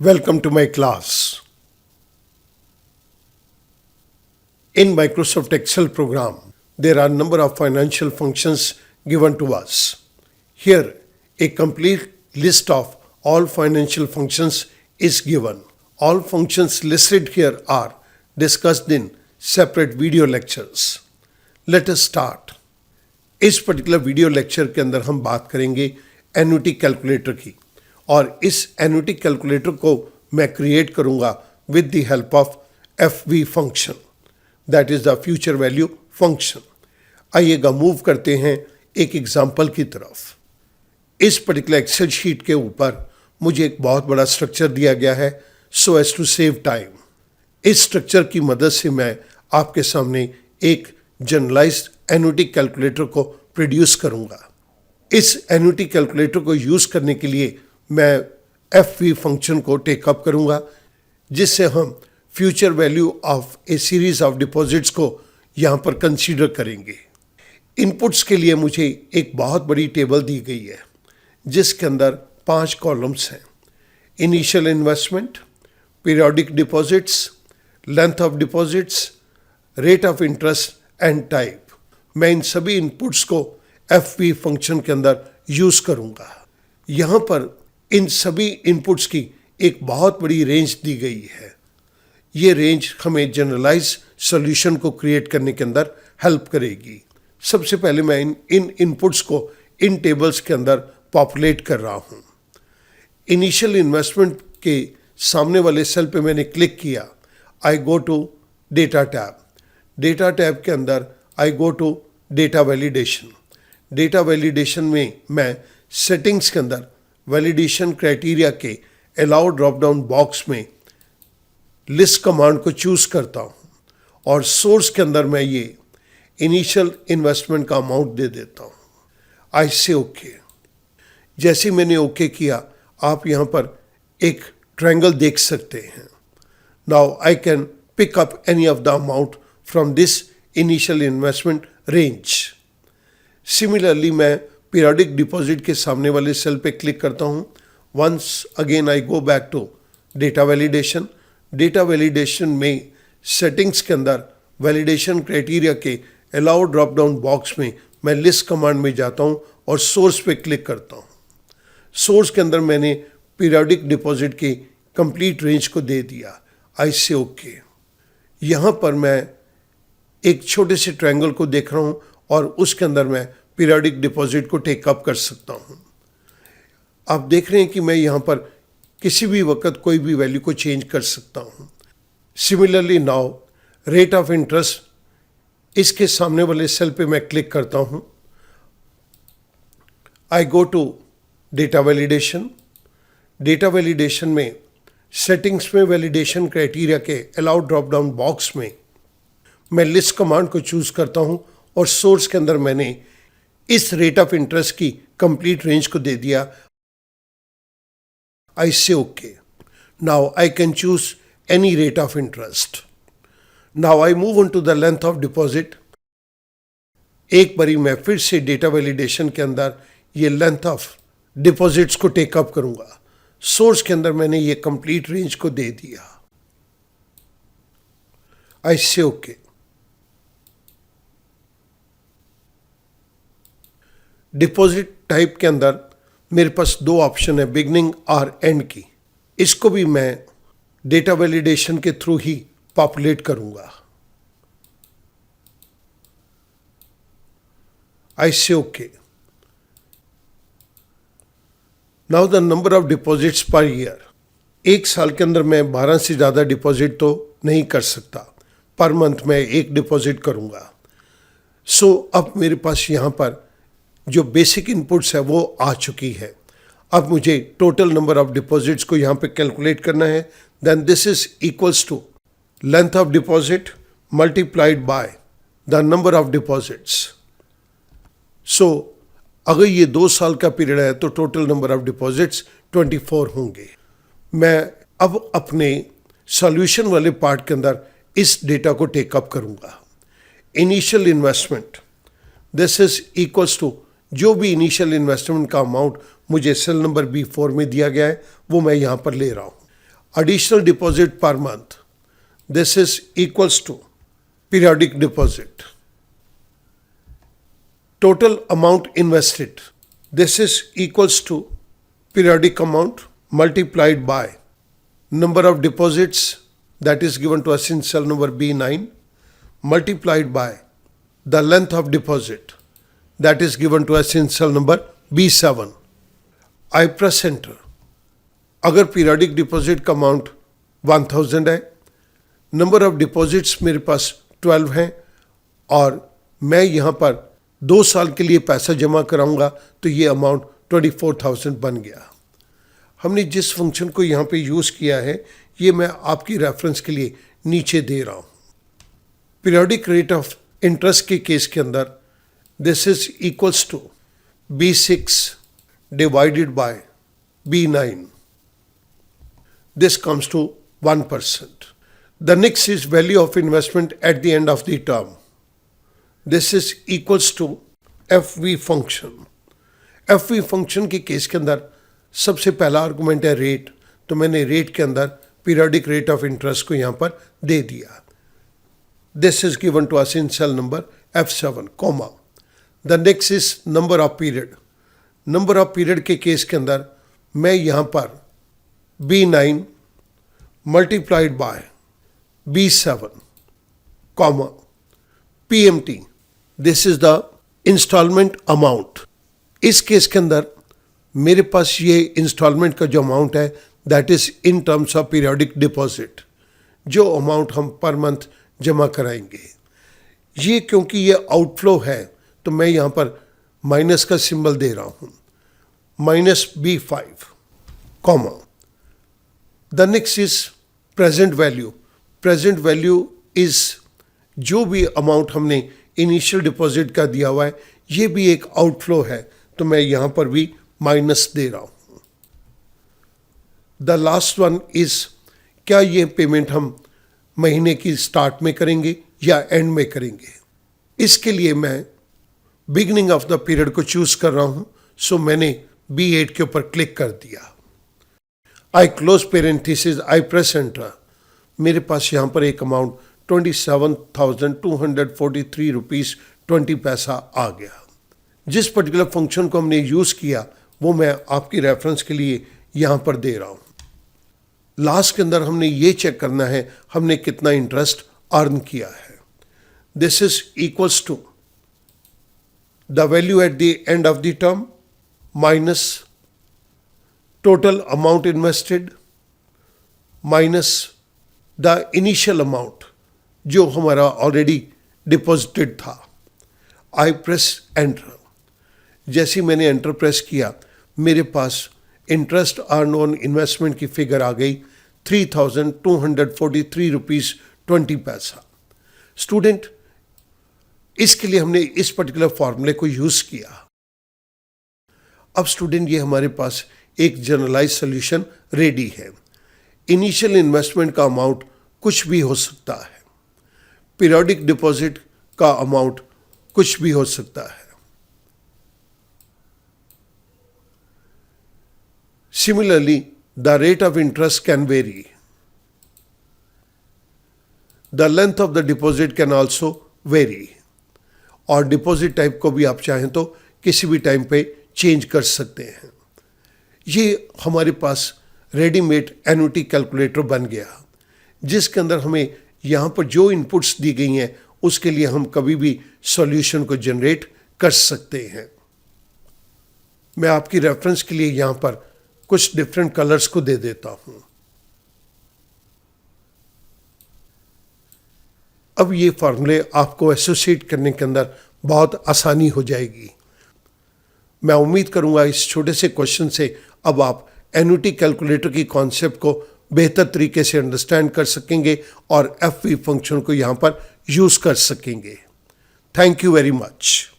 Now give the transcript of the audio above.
Welcome to my class. In Microsoft Excel program, there are a number of financial functions given to us. Here, a complete list of all financial functions is given. All functions listed here are discussed in separate video lectures. Let us start. इस particular video lecture के अंदर हम बात करेंगे annuity calculator की, और इस annuity calculator को मैं क्रिएट करूंगा with the help of FV function, that is the future value function. आइएगा मूव करते हैं एक एग्जांपल की तरफ. इस पर्टिकुलर एक्सेल शीट के ऊपर मुझे एक बहुत बड़ा स्ट्रक्चर दिया गया है so as to save time. इस स्ट्रक्चर की मदद से मैं आपके सामने एक जनरलाइज्ड एन्युटी कैलकुलेटर को प्रोड्यूस करूंगा. इस एन्युटी कैलकुलेटर को यूज करने के लिए मैं FV फंक्शन को टेकअप करूंगा, जिससे हम future value of A series of deposits को यहां पर कंसीडर करेंगे. इनपुट्स के लिए मुझे एक बहुत बड़ी टेबल दी गई है जिसके अंदर 5 कॉलम्स हैं. Initial investment, periodic deposits, length of deposits, rate of interest and type. मैं इन सभी इनपुट्स को FV फंक्शन के अंदर यूज करूंगा. यहां पर इन सभी इनपुट्स की एक बहुत बड़ी रेंज दी गई है. ये रेंज हमें जनरलाइज सॉल्यूशन को क्रिएट करने के अंदर हेल्प करेगी. सबसे पहले मैं इन इनपुट्स को इन टेबल्स के अंदर पॉपुलेट कर रहा हूं. इनिशियल इन्वेस्टमेंट के सामने वाले सेल पे मैंने क्लिक किया. I go to data tab. Data tab के अंदर I go to data validation. Data validation में मैं सेटिंग्स के अंदर वैलिडेशन क्राइटेरिया के अलाउ ड्रॉप डाउन बॉक्स में लिस्ट कमांड को चूज करता हूं, और सोर्स के अंदर मैं ये इनिशियल इन्वेस्टमेंट का अमाउंट दे देता हूं. आई से ओके. जैसे मैंने ओके किया, आप यहां पर एक ट्रायंगल देख सकते हैं. Now I can pick up any of the amount from this initial investment range. Similarly मैं पीरियोडिक डिपॉजिट के सामने वाले सेल पे क्लिक करता हूं. Once again I go back to data validation. Data validation में सेटिंग्स के अंदर वैलिडेशन क्राइटेरिया के अलाउ ड्रॉप डाउन बॉक्स में मैं लिस्ट कमांड में जाता हूं और सोर्स पे क्लिक करता हूं. सोर्स के अंदर मैंने पीरियोडिक डिपॉजिट की कंप्लीट रेंज को दे दिया. I say okay. यहां पर मैं एक छोटे से ट्रायंगल को देख रहा हूं और उसके अंदर मैं पीरियोडिक डिपॉजिट को टेकअप कर सकता हूं. आप देख रहे हैं कि मैं यहां पर किसी भी वक्त कोई भी वैल्यू को चेंज कर सकता हूं. Similarly now rate of interest, इसके सामने वाले सेल पे मैं क्लिक करता हूं. I go to data validation. Data validation में सेटिंग्स में वैलिडेशन क्राइटेरिया के अलाउ ड्रॉप डाउन बॉक्स में मैं लिस्ट कमांड को चूज करता हूं, और सोर्स के अंदर मैंने इस रेट ऑफ इंटरेस्ट की कंप्लीट रेंज को दे दिया. I say okay. Now I can choose any rate of interest. Now I move on to the length of deposit. एक बारी मैं फिर से डेटा वैलिडेशन के अंदर ये लेंथ ऑफ डिपॉजिट्स को टेकअप करूंगा. सोर्स के अंदर मैंने ये कंप्लीट रेंज को दे दिया. I say okay. Deposit type के अंदर मेरे पास 2 ऑप्शन है, बिगनिंग और एंड की. इसको भी मैं डेटा वैलिडेशन के थ्रू ही पॉपुलेट करूंगा. आई say okay. Now the number of deposits per year. एक साल के अंदर मैं 12 से ज़्यादा डिपॉजिट तो नहीं कर सकता. पर मंथ मैं एक डिपॉजिट करूंगा. सो अब मेरे पास यहाँ पर जो बेसिक इनपुट्स है वो आ चुकी है. अब मुझे टोटल नंबर ऑफ डिपॉजिट्स को यहाँ पे कैलकुलेट करना है. Then this is equals to length of deposit multiplied by the number of deposits. So अगर ये 2 साल का पीरियड है तो टोटल नंबर ऑफ डिपॉजिट्स 24 होंगे. मैं अब अपने सॉल्यूशन वाले पार्ट के अंदर इस डेटा को टेकअप करूंगा. Initial investment, this is equals to जो भी इनिशियल इन्वेस्टमेंट का अमाउंट मुझे सेल नंबर B4 में दिया गया है वो मैं यहाँ पर ले रहा हूँ. additional deposit per month. This is equals to periodic deposit. Total amount invested. This is equals to periodic amount multiplied by number of deposits that is given to us in cell number B9 multiplied by the length of deposit that is given to us in cell number B7. I press enter. अगर periodic deposit का amount 1000 है, number of deposits मेरे पास 12 हैं और मैं यहाँ पर 2 साल के लिए पैसा जमा कराऊंगा तो ये अमाउंट 24,000 बन गया। हमने जिस फंक्शन को यहाँ पे यूज़ किया है ये मैं आपकी रेफरेंस के लिए नीचे दे रहा हूँ। पीरियडिक रेट ऑफ इंटरेस्ट के केस के अंदर this is equals to B6 divided by B9. This comes to 1%. The next is value of investment at the end of the term. This is equals to FV function. FV function के case के अंदर सबसे पहला argument है rate, तो मैंने rate के अंदर पीरियडिक रेट ऑफ इंटरेस्ट को यहाँ पर दे दिया। This is given to us in cell number F7, comma. The next is number of period. Number of period के केस के अंदर मैं यहाँ पर B9 multiplied by B7, comma, PMT. This is the installment amount. इस case के अंदर मेरे पास ये इंस्टॉलमेंट का जो अमाउंट है that is in terms of periodic deposit, जो अमाउंट हम पर मंथ जमा कराएंगे। ये क्योंकि ये आउटफ्लो है तो मैं यहाँ पर माइनस का सिंबल दे रहा हूँ, -B5, comma. The next is present value. Present value is जो भी अमाउंट हमने इनिशियल डिपॉजिट का दिया हुआ है ये भी एक आउटफ्लो है तो मैं यहाँ पर भी माइनस दे रहा हूँ। द लास्ट वन इज क्या ये पेमेंट हम महीने की स्टार्ट में करेंगे या एंड में करेंगे। इसके लिए मैं बिगिनिंग ऑफ द पीरियड को चूज कर रहा हूँ, सो मैंने B8 के ऊपर क्लिक कर दिया। आई क्लोज पेरेंथेसिस, आई प्रेस एंटर। मेरे पास यहाँ पर एक अमाउंट 27,243 रुपीज़ 20 पैसा आ गया। जिस पर्टिकुलर फंक्शन को हमने यूज़ किया वो मैं आपकी रेफरेंस के लिए यहाँ पर दे रहा हूँ। लास्ट के अंदर हमने ये चेक करना है हमने कितना इंटरेस्ट अर्न किया है। This is equals to the value at the end of the term minus total amount invested minus the initial amount जो हमारा ऑलरेडी डिपॉजिटेड था। I press enter. जैसे मैंने एंटर प्रेस किया मेरे पास इंटरेस्ट अर्न ऑन इन्वेस्टमेंट की figure आ गई 3,243 रुपीज़ 20 पैसा। स्टूडेंट, इसके लिए हमने इस पर्टिकुलर फॉर्मूले को यूज़ किया। अब स्टूडेंट ये हमारे पास एक जनरलाइज सॉल्यूशन रेडी है। इनिशियल इन्वेस्टमेंट का अमाउंट कुछ भी हो सकता है, पीरियडिक डिपॉजिट का अमाउंट कुछ भी हो सकता है। Similarly, the rate of interest can vary. The length of the deposit can also vary. और डिपॉजिट टाइप को भी आप चाहें तो किसी भी टाइम पे चेंज कर सकते हैं। ये हमारे पास रेडीमेड एन्युटी कैलकुलेटर बन गया जिसके अंदर हमें यहाँ पर जो इनपुट्स दी गई हैं उसके लिए हम कभी भी सॉल्यूशन को जनरेट कर सकते हैं। मैं आपकी रेफरेंस के लिए यहाँ पर कुछ डिफरेंट कलर्स को दे देता हूं। अब ये फॉर्मूले आपको एसोसिएट करने के अंदर बहुत आसानी हो जाएगी। मैं उम्मीद करूंगा इस छोटे से क्वेश्चन से अब आप एन्युटी कैलकुलेटर की कॉन्सेप्ट को बेहतर तरीके से अंडरस्टैंड कर सकेंगे और एफवी फंक्शन को यहां पर यूज कर सकेंगे। Thank you very much.